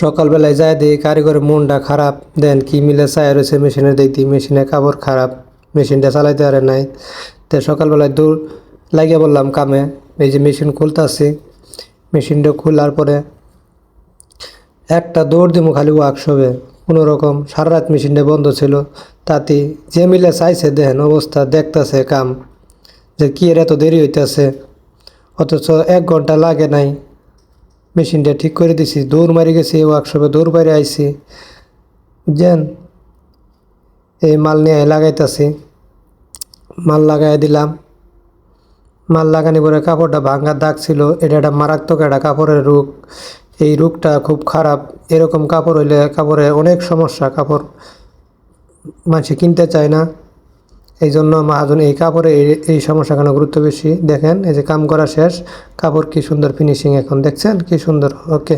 সকালবেলায় যায় দেখি কারিগরের মনটা খারাপ, দেন কি মিলে চায় রয়েছে মেশিনের দেখি মেশিনের কাপড় খারাপ, মেশিনটা চালাইতে পারে নাই। তো সকালবেলায় দৌড় লাগিয়ে বললাম কামে, এই যে মেশিন খুলতেছি, মেশিনটা খোলার পরে একটা দৌড় দিমু খালি ওয়ার্কশপে, কোনো রকম সারা রাত মেশিনটা বন্ধ ছিল। তাতে যে মিলে চাইছে দেখেন অবস্থা, দেখতেছে কাম যে কি এর এত দেরি হইতেছে, অথচ 1 ঘন্টা লাগে নাই মেশিনটা ঠিক করে দিছি। দৌড় মারি গেছি ওয়ার্কশপে, দৌড় বাইরে আইছি, বুঝছেন। এই মাল নিয়ে লাগাইতেছি, মাল লাগাই দিলাম। মাল লাগানি পরে কাপড়টা ভাঙার দাগ ছিল, এটা একটা মারাত্মক একটা কাপড়ের রোগ। এই রোগটা খুব খারাপ, এরকম কাপড় হইলে কাপড়ে অনেক সমস্যা, কাপড় মানুষ কিনতে চায় না। এই জন্য মহাজন এই কাপড়ে এই সমস্যাখানে গুরুত্ব বেশি। দেখেন এই যে কাম করা শেষ, কাপড় কি সুন্দর ফিনিশিং, এখন দেখছেন কি সুন্দর। ওকে।